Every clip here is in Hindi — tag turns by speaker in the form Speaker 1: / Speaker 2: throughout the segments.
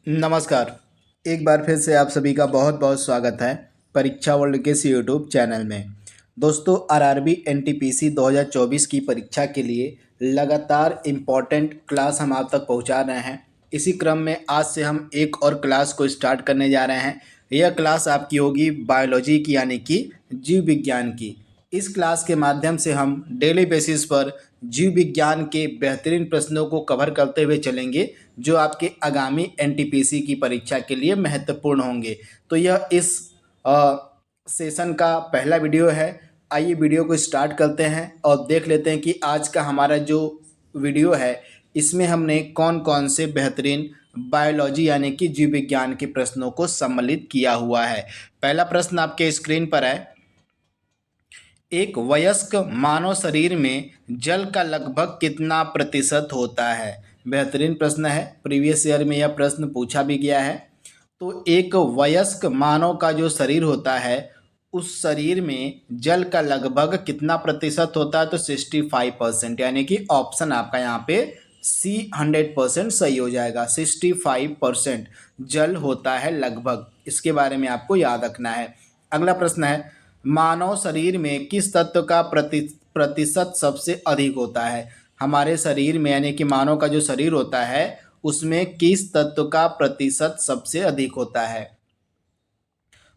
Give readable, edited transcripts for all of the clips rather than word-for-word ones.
Speaker 1: नमस्कार। एक बार फिर से आप सभी का बहुत बहुत स्वागत है परीक्षा वर्ल्ड के इस यूट्यूब चैनल में। दोस्तों, आरआरबी एनटीपीसी 2024 की परीक्षा के लिए लगातार इम्पॉर्टेंट क्लास हम आप तक पहुंचा रहे हैं। इसी क्रम में आज से हम एक और क्लास को स्टार्ट करने जा रहे हैं। यह क्लास आपकी होगी बायोलॉजी की, यानी कि जीव विज्ञान की। इस क्लास के माध्यम से हम डेली बेसिस पर जीव विज्ञान के बेहतरीन प्रश्नों को कवर करते हुए चलेंगे, जो आपके आगामी एनटीपीसी की परीक्षा के लिए महत्वपूर्ण होंगे। तो यह इस सेशन का पहला वीडियो है। आइए वीडियो को स्टार्ट करते हैं और देख लेते हैं कि आज का हमारा जो वीडियो है इसमें हमने कौन कौन से बेहतरीन बायोलॉजी यानी कि जीव विज्ञान के प्रश्नों को सम्मिलित किया हुआ है। पहला प्रश्न आपके स्क्रीन पर है। एक वयस्क मानव शरीर में जल का लगभग कितना प्रतिशत होता है? बेहतरीन प्रश्न है। प्रीवियस ईयर में यह प्रश्न पूछा भी गया है। तो एक वयस्क मानव का जो शरीर होता है उस शरीर में जल का लगभग कितना प्रतिशत होता है? तो 65%, यानी कि ऑप्शन आपका यहाँ पे सी 100% सही हो जाएगा। 65% जल होता है लगभग। इसके बारे में आपको याद रखना है। अगला प्रश्न है, मानव शरीर में किस तत्व का प्रतिशत सबसे अधिक होता है? हमारे शरीर में यानी कि मानव का जो शरीर होता है उसमें किस तत्व का प्रतिशत सबसे अधिक होता है?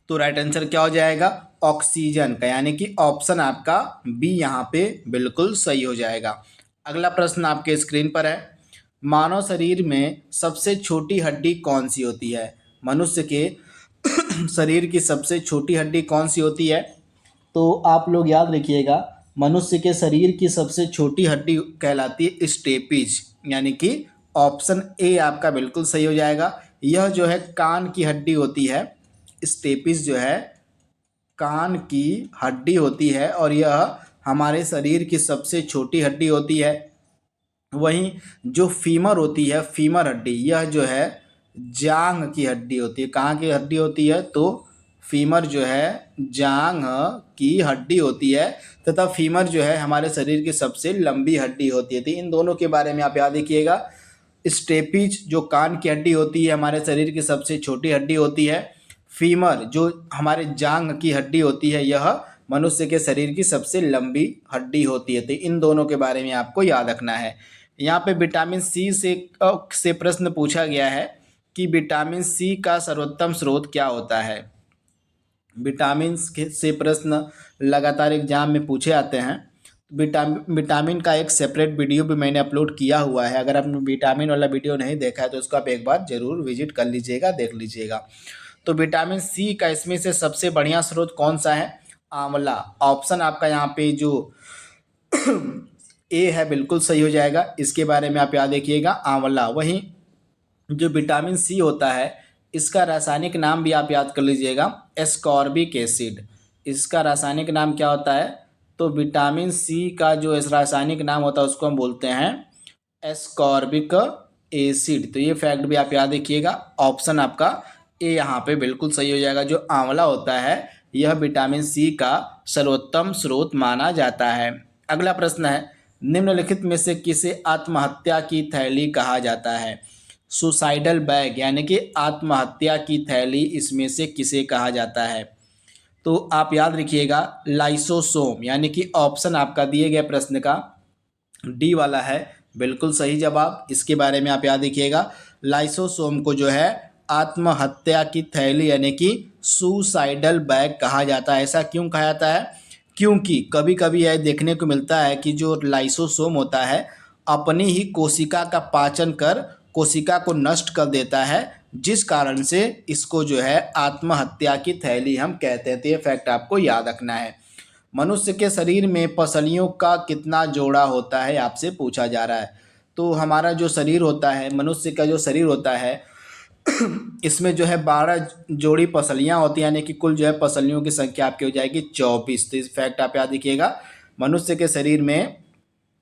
Speaker 1: तो राइट आंसर क्या हो जाएगा? ऑक्सीजन का, यानी कि ऑप्शन आपका बी यहाँ पे बिल्कुल सही हो जाएगा। अगला प्रश्न आपके स्क्रीन पर है। मानव शरीर में सबसे छोटी हड्डी कौन सी होती है? मनुष्य के शरीर की सबसे छोटी हड्डी कौन सी होती है? तो आप लोग याद रखिएगा, मनुष्य के शरीर की सबसे छोटी हड्डी कहलाती है स्टेपीज, यानी कि ऑप्शन ए आपका बिल्कुल सही हो जाएगा। यह जो है कान की हड्डी होती है। स्टेपीज जो है कान की हड्डी होती है और यह हमारे शरीर की सबसे छोटी हड्डी होती है। वहीं जो फीमर होती है, फीमर हड्डी, यह जो है जांघ की हड्डी होती है। कहाँ की हड्डी होती है? तो फीमर जो है जांघ की हड्डी होती है, तथा फीमर जो है हमारे शरीर की सबसे लंबी हड्डी होती है। तो इन दोनों के बारे में आप याद रखिएगा। स्टेपीज जो कान की हड्डी होती है हमारे शरीर की सबसे छोटी हड्डी होती है। फीमर जो हमारे जांघ की हड्डी होती है यह मनुष्य के शरीर की सबसे लंबी हड्डी होती है। तो इन दोनों के बारे में आपको याद रखना है। यहाँ पे विटामिन सी से प्रश्न पूछा गया है कि विटामिन सी का सर्वोत्तम स्रोत क्या होता है? विटामिन से प्रश्न लगातार एग्जाम में पूछे आते हैं। विटामिन का एक सेपरेट वीडियो भी मैंने अपलोड किया हुआ है। अगर आपने विटामिन वाला वीडियो नहीं देखा है तो उसको आप एक बार जरूर विजिट कर लीजिएगा, देख लीजिएगा। तो विटामिन सी का इसमें से सबसे बढ़िया स्रोत कौन सा है? आंवला। ऑप्शन आपका यहाँ पे जो ए है बिल्कुल सही हो जाएगा। इसके बारे में आप याद रखिएगा, आंवला। वहीं जो विटामिन सी होता है इसका रासायनिक नाम भी आप याद कर लीजिएगा, एस्कॉर्बिक एसिड। इसका रासायनिक नाम क्या होता है? तो विटामिन सी का जो रासायनिक नाम होता है उसको हम बोलते हैं एस्कॉर्बिक एसिड। तो ये फैक्ट भी आप याद रखिएगा। ऑप्शन आपका ए यहाँ पे बिल्कुल सही हो जाएगा। जो आंवला होता है यह विटामिन सी का सर्वोत्तम स्रोत माना जाता है। अगला प्रश्न है, निम्नलिखित में से किसे आत्महत्या की थैली कहा जाता है? सुसाइडल बैग, यानी कि आत्महत्या की थैली, इसमें से किसे कहा जाता है? तो आप याद रखिएगा, लाइसोसोम, यानी कि ऑप्शन आपका दिए गए प्रश्न का डी वाला है बिल्कुल सही जवाब। इसके बारे में आप याद रखिएगा, लाइसोसोम को जो है आत्महत्या की थैली यानी कि सुसाइडल बैग कहा जाता है। ऐसा क्यों कहा जाता है? क्योंकि कभी कभी यह देखने को मिलता है कि जो लाइसोसोम होता है अपनी ही कोशिका का पाचन कर कोशिका को नष्ट कर देता है, जिस कारण से इसको जो है आत्महत्या की थैली हम कहते हैं। तो ये फैक्ट आपको याद रखना है। मनुष्य के शरीर में पसलियों का कितना जोड़ा होता है आपसे पूछा जा रहा है। तो हमारा जो शरीर होता है, मनुष्य का जो शरीर होता है इसमें जो है 12 जोड़ी पसलियां होती हैं, यानी कि कुल जो है पसलियों की संख्या आपकी हो जाएगी 24। तो इस फैक्ट आप याद रखिएगा, मनुष्य के शरीर में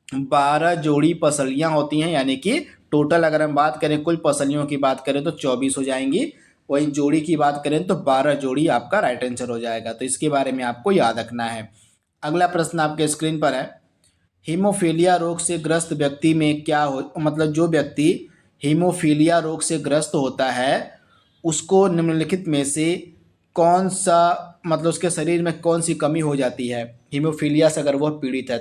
Speaker 1: 12 जोड़ी पसलियां होती हैं, यानी कि टोटल अगर हम बात करें कुल पसलियों की बात करें तो 24 हो जाएंगी। वही जोड़ी की बात करें तो 12 जोड़ी आपका राइट आंसर हो जाएगा। तो इसके बारे में आपको याद रखना है। अगला प्रश्न आपके स्क्रीन पर है, हीमोफीलिया रोग से ग्रस्त व्यक्ति में क्या हो, मतलब जो व्यक्ति हीमोफीलिया रोग से ग्रस्त होता है उसको निम्नलिखित में से कौन सा, मतलब उसके शरीर में कौन सी कमी हो जाती है हीमोफीलिया से अगर वह पीड़ित है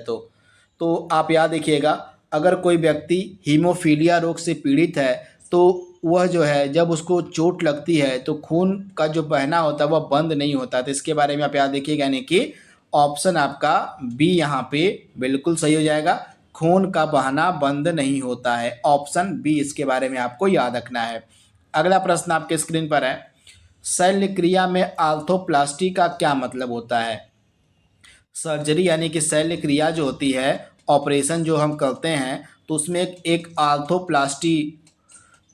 Speaker 1: तो आप याद रखिएगा, अगर कोई व्यक्ति हीमोफीलिया रोग से पीड़ित है तो वह जो है जब उसको चोट लगती है तो खून का जो बहना होता है वह बंद नहीं होता। तो इसके बारे में आप याद रखिएगा, यानी कि ऑप्शन आपका बी यहाँ पे बिल्कुल सही हो जाएगा। खून का बहना बंद नहीं होता है, ऑप्शन बी इसके बारे में आपको याद रखना है। अगला प्रश्न आपके स्क्रीन पर है, शल्य क्रिया में आर्थोप्लास्टी का क्या मतलब होता है। सर्जरी यानी कि शल्य क्रिया जो होती है, ऑपरेशन जो हम करते हैं तो उसमें एक आर्थोप्लास्टी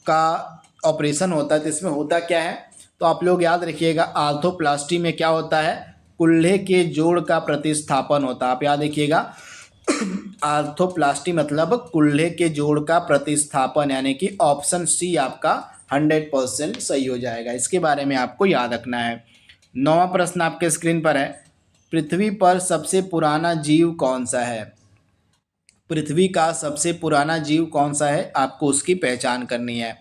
Speaker 1: का ऑपरेशन होता है। तो इसमें होता क्या है, तो आप लोग याद रखिएगा, आर्थोप्लास्टी में क्या होता है, कुल्हे के जोड़ का प्रतिस्थापन होता है। आप याद रखिएगा, आर्थोप्लास्टी मतलब कुल्हे के जोड़ का प्रतिस्थापन, यानी कि ऑप्शन सी आपका 100% सही हो जाएगा। इसके बारे में आपको याद रखना है। 9वां प्रश्न आपके स्क्रीन पर है, पृथ्वी पर सबसे पुराना जीव कौन सा है। पृथ्वी का सबसे पुराना जीव कौन सा है, आपको उसकी पहचान करनी है।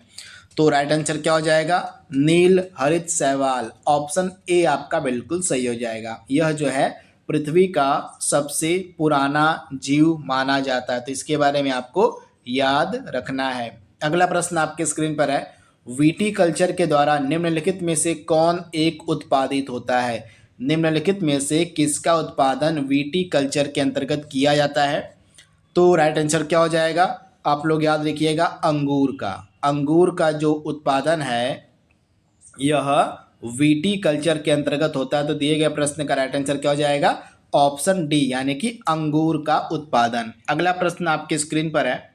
Speaker 1: तो राइट आंसर क्या हो जाएगा, नील हरित शैवाल, ऑप्शन ए आपका बिल्कुल सही हो जाएगा। यह जो है पृथ्वी का सबसे पुराना जीव माना जाता है। तो इसके बारे में आपको याद रखना है। अगला प्रश्न आपके स्क्रीन पर है, विटीकल्चर के द्वारा निम्नलिखित में से कौन एक उत्पादित होता है। निम्नलिखित में से किसका उत्पादन विटीकल्चर के अंतर्गत किया जाता है। तो राइट आंसर क्या हो जाएगा, आप लोग याद रखिएगा, अंगूर का। अंगूर का जो उत्पादन है यह विटीकल्चर के अंतर्गत होता है। तो दिए गए प्रश्न का राइट आंसर क्या हो जाएगा, ऑप्शन डी, यानी कि अंगूर का उत्पादन। अगला प्रश्न आपके स्क्रीन पर है,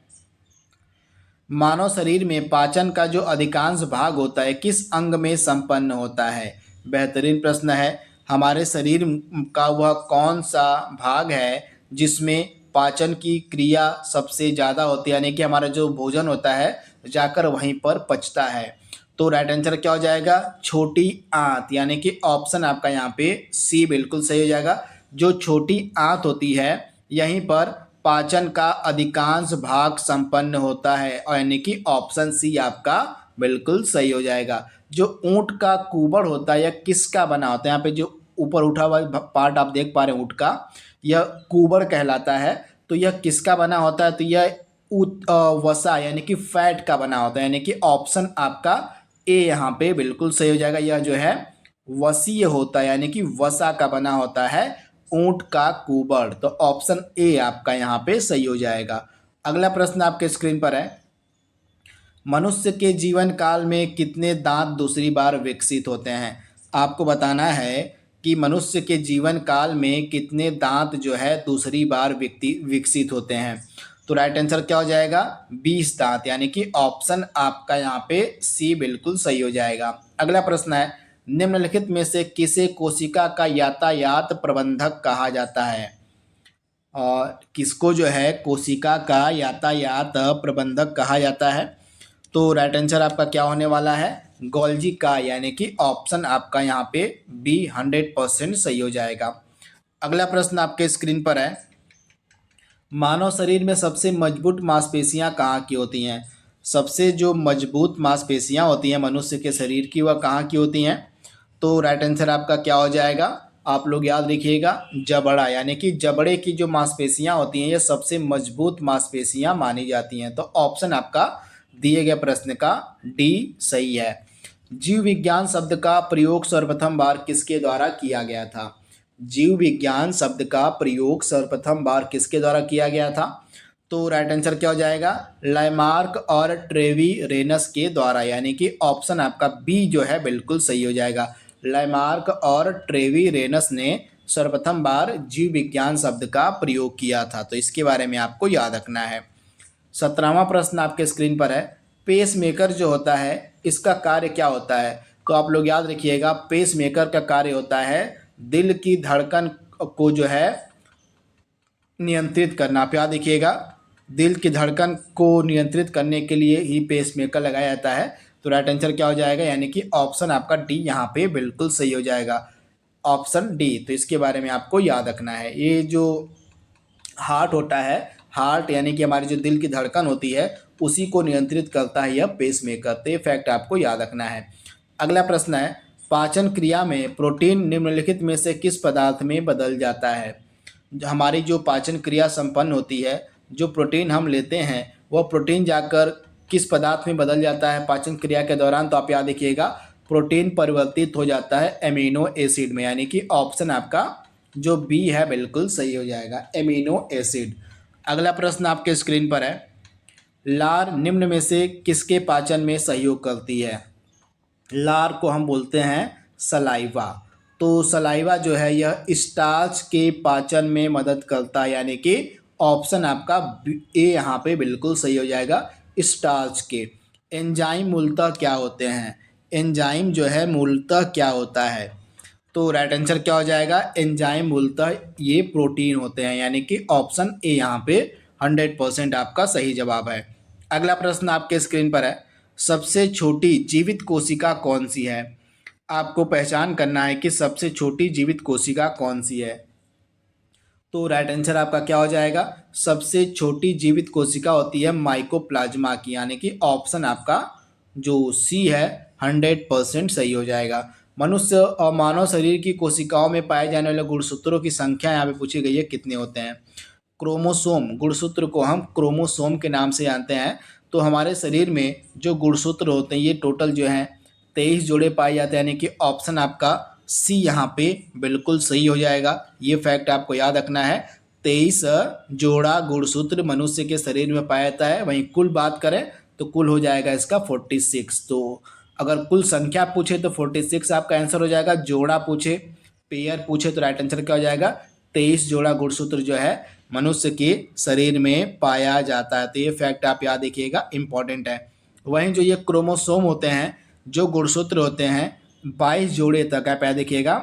Speaker 1: मानव शरीर में पाचन का जो अधिकांश भाग होता है किस अंग में संपन्न होता है। बेहतरीन प्रश्न है। हमारे शरीर का वह कौन सा भाग है जिसमें पाचन की क्रिया सबसे ज़्यादा होती है, यानी कि हमारा जो भोजन होता है जाकर वहीं पर पचता है। तो राइट आंसर क्या हो जाएगा, छोटी आंत, यानी कि ऑप्शन आपका यहाँ पे सी बिल्कुल सही हो जाएगा। जो छोटी आंत होती है यहीं पर पाचन का अधिकांश भाग संपन्न होता है, और यानी कि ऑप्शन सी आपका बिल्कुल सही हो जाएगा। जो ऊंट का कुबड़ होता है यह किसका बना होता है, यहाँ पे जो ऊपर उठा हुआ पार्ट आप देख पा रहे हैं ऊंट का, यह कुबड़ कहलाता है। तो यह किसका बना होता है, तो यह वसा यानी कि फैट का बना होता है, यानी कि ऑप्शन आपका ए यहाँ पे बिल्कुल सही हो जाएगा। यह जो है वसीय होता है, यानी कि वसा का बना होता है ऊंट का कुबड़। तो ऑप्शन ए आपका यहाँ पे सही हो जाएगा। अगला प्रश्न आपके स्क्रीन पर है, मनुष्य के जीवन काल में कितने दांत दूसरी बार विकसित होते हैं। आपको बताना है कि मनुष्य के जीवन काल में कितने दांत जो है दूसरी बार विकसित होते हैं। तो राइट आंसर क्या हो जाएगा, 20 दांत, यानी कि ऑप्शन आपका यहाँ पे सी बिल्कुल सही हो जाएगा। अगला प्रश्न है, निम्नलिखित में से किसे कोशिका का यातायात प्रबंधक कहा जाता है। और किसको जो है कोशिका का यातायात प्रबंधक कहा जाता है। तो राइट आंसर आपका क्या होने वाला है, गोल्जी का, यानी कि ऑप्शन आपका यहाँ पे बी 100% सही हो जाएगा। अगला प्रश्न आपके स्क्रीन पर है, मानव शरीर में सबसे मजबूत मांसपेशियां कहाँ की होती हैं। सबसे जो मजबूत मांसपेशियां होती हैं मनुष्य के शरीर की वह कहाँ की होती हैं। तो राइट आंसर आपका क्या हो जाएगा, आप लोग याद रखिएगा, जबड़ा, यानी कि जबड़े की जो मांसपेशियां होती हैं ये सबसे मजबूत मांसपेशियां मानी जाती हैं। तो ऑप्शन आपका दिए गए प्रश्न का डी सही है। जीव विज्ञान शब्द का प्रयोग सर्वप्रथम बार किसके द्वारा किया गया था। जीव विज्ञान शब्द का प्रयोग सर्वप्रथम बार किसके द्वारा किया गया था। तो राइट आंसर क्या हो जाएगा, लैमार्क और ट्रेवी रेनस के द्वारा, यानी कि ऑप्शन आपका बी जो है बिल्कुल सही हो जाएगा। लैमार्क और ट्रेवी रेनस ने सर्वप्रथम बार जीव विज्ञान शब्द का प्रयोग किया था। तो इसके बारे में आपको याद रखना है। 17वां प्रश्न आपके स्क्रीन पर है, पेस मेकर जो होता है इसका कार्य क्या होता है। तो आप लोग याद रखिएगा, पेस मेकर का कार्य होता है दिल की धड़कन को जो है नियंत्रित करना। आप याद रखिएगा, दिल की धड़कन को नियंत्रित करने के लिए ही पेस मेकर लगाया जाता है। तो राइट आंसर क्या हो जाएगा, यानी कि ऑप्शन आपका डी यहाँ पे बिल्कुल सही हो जाएगा, ऑप्शन डी। तो इसके बारे में आपको याद रखना है। ये जो हार्ट होता है, हार्ट यानी कि हमारी जो दिल की धड़कन होती है उसी को नियंत्रित करता है यह पेसमेकर। तो ये फैक्ट आपको याद रखना है। अगला प्रश्न है, पाचन क्रिया में प्रोटीन निम्नलिखित में से किस पदार्थ में बदल जाता है? हमारी जो पाचन क्रिया संपन्न होती है, जो प्रोटीन हम लेते हैं वह प्रोटीन जाकर किस पदार्थ में बदल जाता है पाचन क्रिया के दौरान? तो आप याद रखिएगा, प्रोटीन परिवर्तित हो जाता है एमिनो एसिड में, यानी कि ऑप्शन आपका जो बी है बिल्कुल सही हो जाएगा, एमिनो एसिड। अगला प्रश्न आपके स्क्रीन पर है, लार निम्न में से किसके पाचन में सहयोग करती है? लार को हम बोलते हैं सलाइवा। तो सलाइवा जो है यह स्टार्च के पाचन में मदद करता है, यानी कि ऑप्शन आपका ए यहाँ पे बिल्कुल सही हो जाएगा, स्टार्च के। एंजाइम मूलतः क्या होते हैं? एंजाइम जो है मूलतः क्या होता है? तो राइट आंसर क्या हो जाएगा? एंजाइम मूलतः ये प्रोटीन होते हैं, यानी कि ऑप्शन ए यहाँ पे 100% आपका सही जवाब है। अगला प्रश्न आपके स्क्रीन पर है, सबसे छोटी जीवित कोशिका कौन सी है? आपको पहचान करना है कि सबसे छोटी जीवित कोशिका कौन सी है। तो राइट आंसर आपका क्या हो जाएगा? सबसे छोटी जीवित कोशिका होती है माइकोप्लाज्मा की, यानी कि ऑप्शन आपका जो सी है 100% सही हो जाएगा। मनुष्य और मानव शरीर की कोशिकाओं में पाए जाने वाले गुणसूत्रों की संख्या यहाँ पे पूछी गई है, कितने होते हैं? क्रोमोसोम, गुणसूत्र को हम क्रोमोसोम के नाम से जानते हैं। तो हमारे शरीर में जो गुणसूत्र होते हैं ये टोटल जो हैं 23 जोड़े पाए जाते हैं, यानी कि ऑप्शन आपका सी यहाँ पे बिल्कुल सही हो जाएगा। ये फैक्ट आपको याद रखना है, 23 जोड़ा गुणसूत्र मनुष्य के शरीर में पाया जाता है। वहीं कुल बात करें तो कुल हो जाएगा इसका 46। तो अगर कुल संख्या पूछे तो 46 आपका आंसर हो जाएगा, जोड़ा पूछे, पेयर पूछे तो राइट आंसर क्या हो जाएगा? 23 जोड़ा गुणसूत्र जो है मनुष्य के शरीर में पाया जाता है। तो ये फैक्ट आप याद रखिएगा, इंपॉर्टेंट है। वहीं जो ये क्रोमोसोम होते हैं, जो गुणसूत्र होते हैं 22 जोड़े तक आप याद रखिएगा,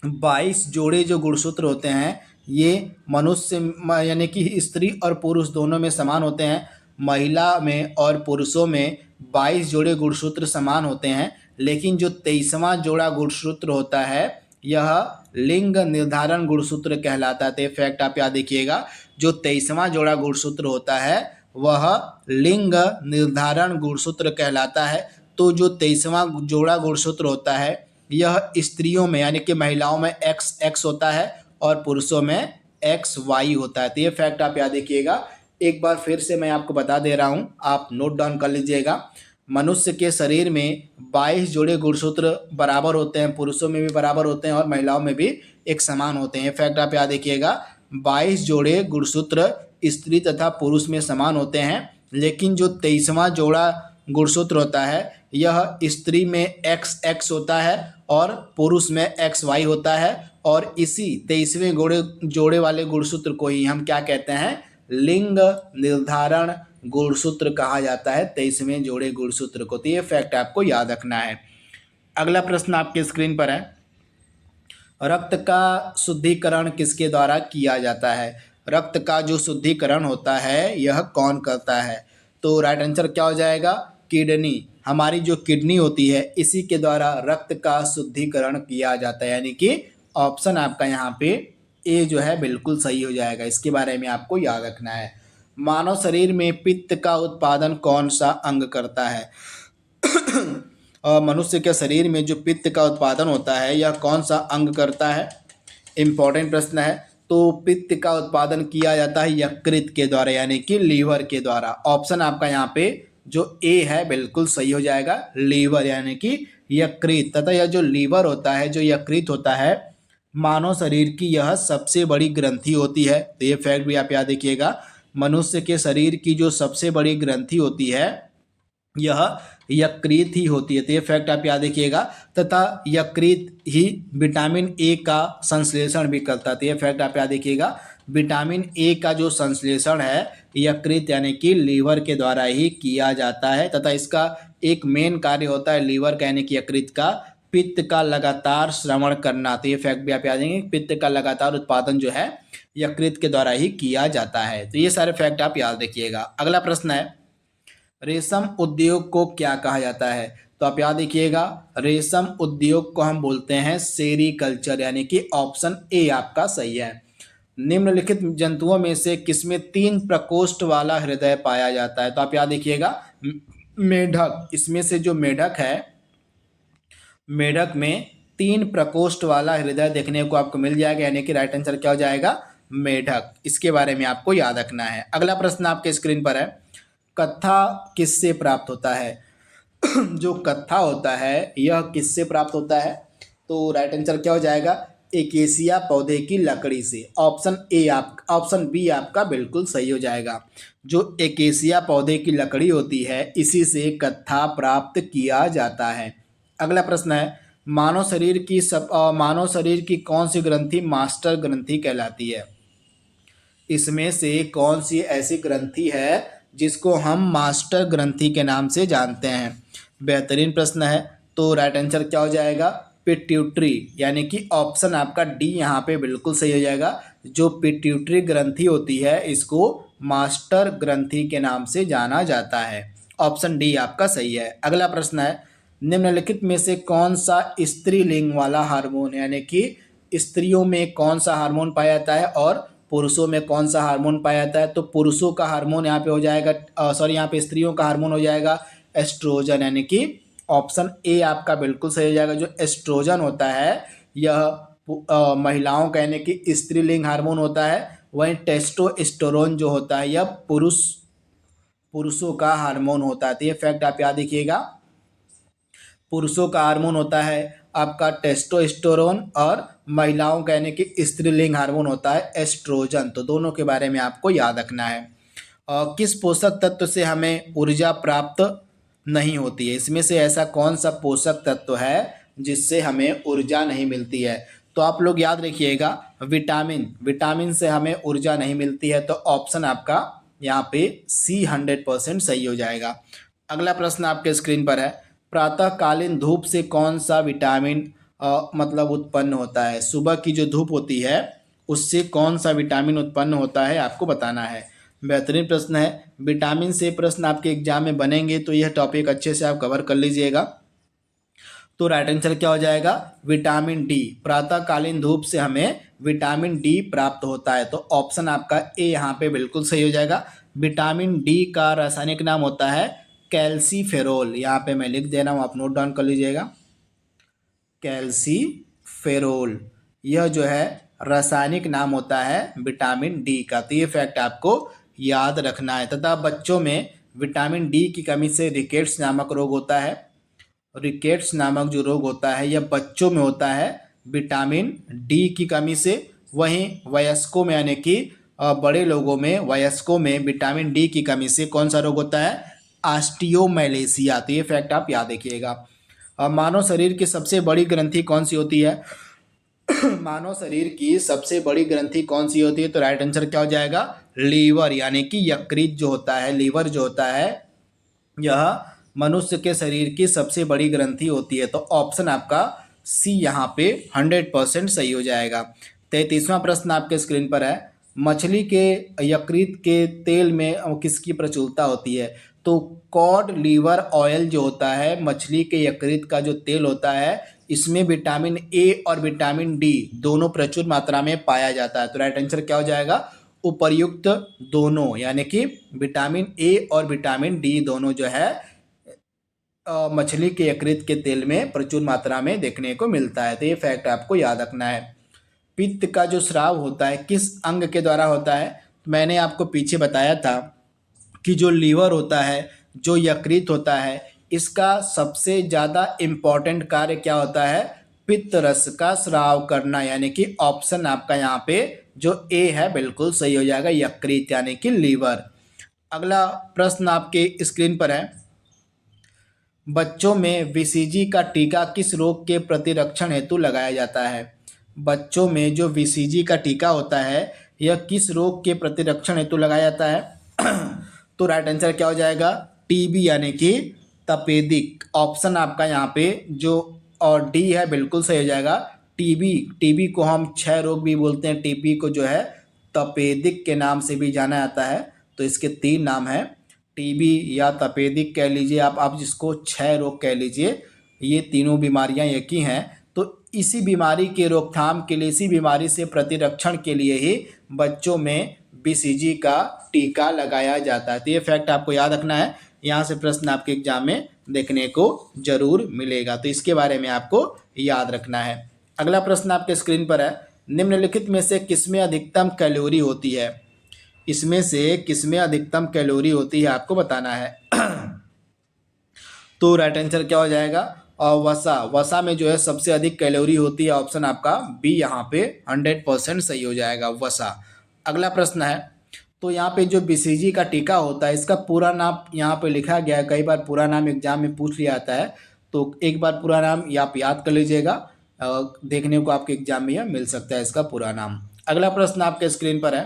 Speaker 1: 22 जोड़े जो गुणसूत्र होते हैं ये मनुष्य यानी कि स्त्री और पुरुष दोनों में समान होते हैं। महिला में और पुरुषों में 22 जोड़े गुणसूत्र समान होते हैं, लेकिन जो 23वां जोड़ा गुणसूत्र होता है यह लिंग निर्धारण गुणसूत्र कहलाता है। तो ये फैक्ट आप याद रखिएगा, जो 23वां जोड़ा गुणसूत्र होता है वह लिंग निर्धारण गुणसूत्र कहलाता है। तो जो 23वां जोड़ा गुणसूत्र होता है यह स्त्रियों में यानी कि महिलाओं में XX होता है और पुरुषों में XY होता है। तो ये फैक्ट आप याद रखिएगा। एक बार फिर से मैं आपको बता दे रहा हूँ, आप नोट डाउन कर लीजिएगा। मनुष्य के शरीर में 22 जोड़े गुणसूत्र बराबर होते हैं, पुरुषों में भी बराबर होते हैं और महिलाओं में भी एक समान होते हैं। ये फैक्ट आप याद रखिएगा, 22 जोड़े गुणसूत्र स्त्री तथा पुरुष में समान होते हैं, लेकिन जो 23वां जोड़ा गुणसूत्र होता है यह स्त्री में XX होता है और पुरुष में XY होता है। और इसी 23वें जोड़े वाले गुणसूत्र को ही हम क्या कहते हैं? लिंग निर्धारण गुणसूत्र कहा जाता है, 23वें जोड़े गुणसूत्र को। तो ये फैक्ट आपको याद रखना है। अगला प्रश्न आपके स्क्रीन पर है, रक्त का शुद्धिकरण किसके द्वारा किया जाता है? रक्त का जो शुद्धिकरण होता है यह कौन करता है? तो राइट आंसर क्या हो जाएगा? किडनी। हमारी जो किडनी होती है इसी के द्वारा रक्त का शुद्धिकरण किया जाता है, यानी कि ऑप्शन आपका यहाँ पे ए जो है बिल्कुल सही हो जाएगा। इसके बारे में आपको याद रखना है। मानव शरीर में पित्त का उत्पादन कौन सा अंग करता है? और मनुष्य के शरीर में जो पित्त का उत्पादन होता है यह कौन सा अंग करता है? इंपॉर्टेंट प्रश्न है। तो पित्त का उत्पादन किया जाता है यकृत के द्वारा, यानी कि लीवर के द्वारा। ऑप्शन आपका यहाँ पे जो ए है बिल्कुल सही हो जाएगा, लीवर यानी कि यकृत। तथा यह जो लीवर होता है, जो यकृत होता है, मानव शरीर की यह सबसे बड़ी ग्रंथि होती है। तो ये फैक्ट भी आप याद रखिएगा, मनुष्य के शरीर की जो सबसे बड़ी ग्रंथि होती है यह यकृत ही होती है। तो ये फैक्ट आप याद रखिएगा। तथा यकृत ही विटामिन ए का संश्लेषण भी करता है। तो ये फैक्ट आप याद रखिएगा, विटामिन ए का जो संश्लेषण है यकृत यानी कि लीवर के द्वारा ही किया जाता है। तथा इसका एक मेन कार्य होता है लीवर का यानी कि यकृत का, पित्त का लगातार श्रवण करना। तो ये फैक्ट भी आप याद रखेंगे, पित्त का लगातार उत्पादन जो है यकृत के द्वारा ही किया जाता है। तो ये सारे फैक्ट आप याद रखिएगा। अगला प्रश्न है, रेशम उद्योग को क्या कहा जाता है? तो आप याद रखिएगा, रेशम उद्योग को हम बोलते हैं सेरीकल्चर, यानी कि ऑप्शन ए आपका सही है। निम्नलिखित जंतुओं में से किसमें 3 प्रकोष्ठ वाला हृदय पाया जाता है? तो आप याद देखिएगा, मेढक, इसमें से जो मेढक है, मेढक में 3 प्रकोष्ठ वाला हृदय देखने को आपको मिल जाएगा, यानी कि राइट आंसर क्या हो जाएगा? मेढक। इसके बारे में आपको याद रखना है। अगला प्रश्न आपके स्क्रीन पर है, कत्था किससे प्राप्त होता है? जो कत्था होता है यह किससे प्राप्त होता है? तो राइट आंसर क्या हो जाएगा? एकेसिया पौधे की लकड़ी से। ऑप्शन बी आपका बिल्कुल सही हो जाएगा। जो एकेसिया पौधे की लकड़ी होती है इसी से कत्था प्राप्त किया जाता है। अगला प्रश्न है, मानव शरीर की कौन सी ग्रंथि मास्टर ग्रंथि कहलाती है? इसमें से कौन सी ऐसी ग्रंथि है जिसको हम मास्टर ग्रंथि के नाम से जानते हैं? बेहतरीन प्रश्न है। तो राइट आंसर क्या हो जाएगा? पिट्यूटरी, यानी कि ऑप्शन आपका डी यहाँ पे बिल्कुल सही हो जाएगा। जो पिट्यूटरी ग्रंथि होती है इसको मास्टर ग्रंथि के नाम से जाना जाता है। ऑप्शन डी आपका सही है। अगला प्रश्न है, निम्नलिखित में से कौन सा स्त्रीलिंग वाला हार्मोन, यानी कि स्त्रियों में कौन सा हार्मोन पाया जाता है और पुरुषों में कौन सा हार्मोन पाया जाता है? तो पुरुषों का हार्मोन यहाँ पे हो जाएगा, यहाँ पे स्त्रियों का हार्मोन हो जाएगा एस्ट्रोजन, यानी कि ऑप्शन ए आपका बिल्कुल सही हो जाएगा। जो एस्ट्रोजन होता है यह महिलाओं का यानी कि स्त्रीलिंग हार्मोन होता है। वहीं टेस्टोस्टेरोन जो होता है यह पुरुषों का हार्मोन होता है। तो ये फैक्ट आप याद रखिएगा। पुरुषों का हार्मोन होता है आपका टेस्टोस्टेरोन और महिलाओं का यानी कि स्त्रीलिंग हार्मोन होता है एस्ट्रोजन। तो दोनों के बारे में आपको याद रखना है। किस पोषक तत्व से हमें ऊर्जा प्राप्त नहीं होती है? इसमें से ऐसा कौन सा पोषक तत्व है जिससे हमें ऊर्जा नहीं मिलती है? तो आप लोग याद रखिएगा, विटामिन से हमें ऊर्जा नहीं मिलती है। तो ऑप्शन आपका यहाँ पे सी 100% सही हो जाएगा। अगला प्रश्न आपके स्क्रीन पर है, प्रातःकालीन धूप से कौन सा विटामिन मतलब उत्पन्न होता है? सुबह की जो धूप होती है उससे कौन सा विटामिन उत्पन्न होता है आपको बताना है। बेहतरीन प्रश्न है। विटामिन से प्रश्न आपके एग्जाम में बनेंगे तो यह टॉपिक अच्छे से आप कवर कर लीजिएगा। तो राइट आंसर क्या हो जाएगा? Vitamin D. प्रातःकालीन धूप से हमें विटामिन डी प्राप्त होता है। तो ऑप्शन आपका ए यहाँ पे बिल्कुल सही हो जाएगा। विटामिन डी का रासायनिक नाम होता है कैल्सीफेरोल। यहाँ पे मैं लिख दे रहा हूँ, आप नोट डाउन कर लीजिएगा। कैल्सीफेरोल यह जो है रासायनिक नाम होता है विटामिन डी का। तो ये फैक्ट आपको याद रखना है। तथा बच्चों में विटामिन डी की कमी से रिकेट्स नामक रोग होता है। रिकेट्स नामक जो रोग होता है यह बच्चों में होता है विटामिन डी की कमी से। वहीं वयस्कों में यानी कि बड़े लोगों में, वयस्कों में विटामिन डी की कमी से कौन सा रोग होता है? ऑस्टियोमैलेशिया। तो ये फैक्ट आप याद रखिएगा। मानव शरीर की सबसे बड़ी ग्रंथि कौन सी होती है? मानव शरीर की सबसे बड़ी ग्रंथि कौन सी होती है? तो राइट आंसर क्या हो जाएगा? लीवर, यानी कि यकृत जो होता है, लीवर जो होता है यह मनुष्य के शरीर की सबसे बड़ी ग्रंथि होती है। तो ऑप्शन आपका सी यहाँ पे 100% सही हो जाएगा। 33वां प्रश्न आपके स्क्रीन पर है, मछली के यकृत के तेल में किसकी प्रचुरता होती है? तो कॉड लीवर ऑयल जो होता है, मछली के यकृत का जो तेल होता है, इसमें विटामिन ए और विटामिन डी दोनों प्रचुर मात्रा में पाया जाता है। तो राइट आंसर क्या हो जाएगा? उपर्युक्त दोनों, यानी कि विटामिन ए और विटामिन डी दोनों जो है मछली के यकृत के तेल में प्रचुर मात्रा में देखने को मिलता है। तो ये फैक्ट आपको याद रखना है। पित्त का जो स्राव होता है किस अंग के द्वारा होता है? मैंने आपको पीछे बताया था कि जो लीवर होता है, जो यकृत होता है, इसका सबसे ज़्यादा इम्पॉर्टेंट कार्य क्या होता है? पित्त रस का स्राव करना, यानी कि ऑप्शन आपका यहाँ पे जो ए है बिल्कुल सही हो जाएगा, यकृत यानी कि लीवर। अगला प्रश्न आपके स्क्रीन पर है, बच्चों में बीसीजी का टीका किस रोग के प्रतिरक्षण हेतु लगाया जाता है? बच्चों में जो बीसीजी का टीका होता है यह किस रोग के प्रतिरक्षण हेतु लगाया जाता है? तो राइट आंसर क्या हो जाएगा? टीबी, यानी कि तपेदिक। ऑप्शन आपका यहाँ पे जो और डी है बिल्कुल सही हो जाएगा। टीबी को हम क्षय रोग भी बोलते हैं। टीबी को जो है तपेदिक के नाम से भी जाना जाता है। तो इसके 3 नाम हैं, टीबी या तपेदिक कह लीजिए आप जिसको क्षय रोग कह लीजिए। ये तीनों बीमारियां एक ही हैं। तो इसी बीमारी के रोकथाम के लिए, इसी बीमारी से प्रतिरक्षण के लिए ही बच्चों में BCG का टीका लगाया जाता है। तो ये फैक्ट आपको याद रखना है, यहाँ से प्रश्न आपके एग्जाम में देखने को जरूर मिलेगा, तो इसके बारे में आपको याद रखना है। अगला प्रश्न आपके स्क्रीन पर है, निम्नलिखित में से किसमें अधिकतम कैलोरी होती है? इसमें से किसमें अधिकतम कैलोरी होती है आपको बताना है। तो राइट आंसर क्या हो जाएगा? और वसा, वसा में जो है सबसे अधिक कैलोरी होती है, ऑप्शन आपका बी यहाँ पे 100% सही हो जाएगा, वसा। अगला प्रश्न है, तो यहाँ पे जो BCG का टीका होता है इसका पूरा नाम यहाँ पे लिखा गया है, कई बार पूरा नाम एग्जाम में पूछ लिया जाता है, तो एक बार पूरा नाम ये आप याद कर लीजिएगा, देखने को आपके एग्जाम में यह मिल सकता है इसका पूरा नाम। अगला प्रश्न आपके स्क्रीन पर है,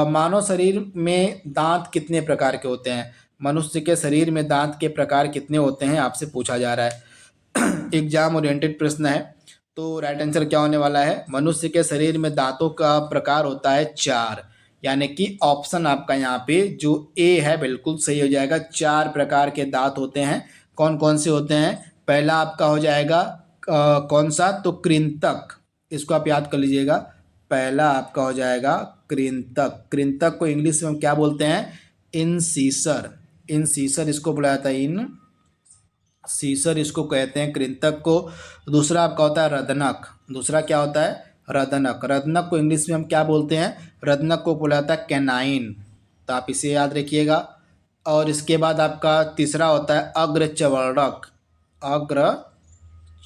Speaker 1: मानव शरीर में दांत कितने प्रकार के होते हैं? मनुष्य के शरीर में दांत के प्रकार कितने होते हैं आपसे पूछा जा रहा है। एग्जाम ओरिएंटेड प्रश्न है, तो राइट आंसर क्या होने वाला है? मनुष्य के शरीर में दांतों का प्रकार होता है 4, यानी कि ऑप्शन आपका यहाँ पे जो ए है बिल्कुल सही हो जाएगा। 4 प्रकार के दांत होते हैं। कौन कौन से होते हैं? पहला आपका हो जाएगा कौन सा? तो कृंतक, इसको आप याद कर लीजिएगा। पहला आपका हो जाएगा कृंतक। कृंतक को इंग्लिश में हम क्या बोलते हैं? इंसीसर। इंसीसर इसको बुलाया था, इन सीसर इसको कहते हैं कृंतक को। दूसरा आपका होता है रदनक। दूसरा क्या होता है? रदनक। रदनक को इंग्लिश में हम क्या बोलते हैं? रदनक को बुलाता है कैनाइन, तो आप इसे याद रखिएगा। और इसके बाद आपका तीसरा होता है अग्रचवर्णक। अग्रचवर्णक,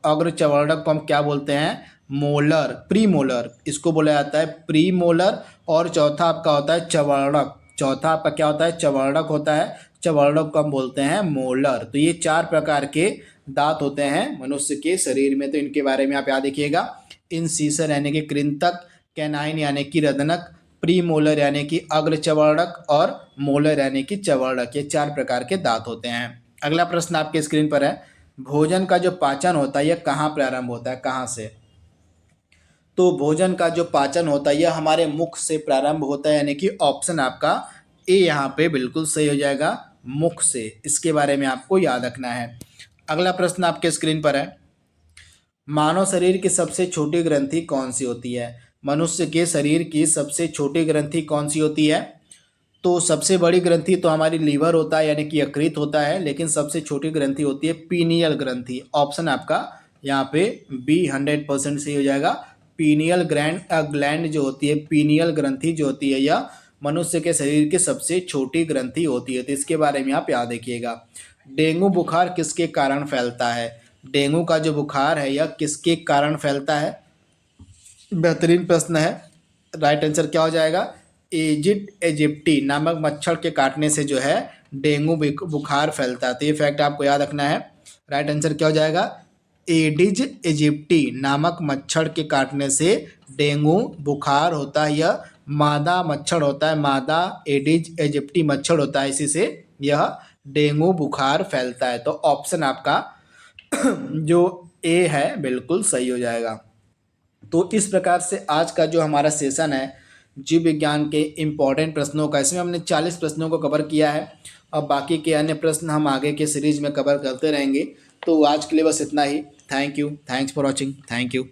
Speaker 1: अग्रचवर्णक को हम क्या बोलते हैं? मोलर, प्रीमोलर, इसको बोला जाता है प्रीमोलर। और चौथा आपका होता है चवर्णक। चौथा आपका क्या होता है? चवर्णक होता है। चवर्णक को हम बोलते हैं मोलर। तो ये 4 प्रकार के दांत होते हैं मनुष्य के शरीर में, तो इनके बारे में आप याद रखिएगा। इंसीसर यानी कि कृंतक, कैनाइन यानी कि रदनक, प्रीमोलर यानी कि अग्रचवर्णक, और मोलर यानी कि चवर्णक, ये 4 प्रकार के दांत होते हैं। अगला प्रश्न आपके स्क्रीन पर है, भोजन का जो पाचन होता है यह कहाँ प्रारंभ होता है, कहाँ से? तो भोजन का जो पाचन होता है यह हमारे मुख से प्रारंभ होता है, यानी कि ऑप्शन आपका ए यहाँ पे बिल्कुल सही हो जाएगा, मुख से। इसके बारे में आपको याद रखना है। अगला प्रश्न आपके स्क्रीन पर है, मानव शरीर की सबसे छोटी ग्रंथि कौन सी होती है? मनुष्य के शरीर की सबसे छोटी ग्रंथि कौन सी होती है? तो सबसे बड़ी ग्रंथि तो हमारी लीवर होता है, यानी कि यकृत होता है, लेकिन सबसे छोटी ग्रंथि होती है पीनियल ग्रंथि। ऑप्शन आपका यहाँ पे बी 100% सही हो जाएगा। पीनियल ग्लैंड जो होती है, पीनियल ग्रंथि जो होती है, यह मनुष्य के शरीर की सबसे छोटी ग्रंथि होती है, तो इसके बारे में आप याद रखिएगा। डेंगू बुखार किसके कारण फैलता है? डेंगू का जो बुखार है यह किसके कारण फैलता है? बेहतरीन प्रश्न है। राइट आंसर क्या हो जाएगा? एजिड इजिप्टी नामक मच्छर के काटने से जो है डेंगू बुखार फैलता है, तो ये फैक्ट आपको याद रखना है। राइट आंसर क्या हो जाएगा? एडिज इजिप्टी नामक मच्छर के काटने से डेंगू बुखार होता है। यह मादा मच्छर होता है, मादा एडिज इजिप्टी मच्छर होता है, इसी से यह डेंगू बुखार फैलता है। तो ऑप्शन आपका जो ए है बिल्कुल सही हो जाएगा। तो इस प्रकार से आज का जो हमारा सेशन है जीव विज्ञान के इम्पॉर्टेंट प्रश्नों का, इसमें हमने 40 प्रश्नों को कवर किया है, और बाकी के अन्य प्रश्न हम आगे के सीरीज में कवर करते रहेंगे। तो आज के लिए बस इतना ही। Thank you, thanks for watching, thank you.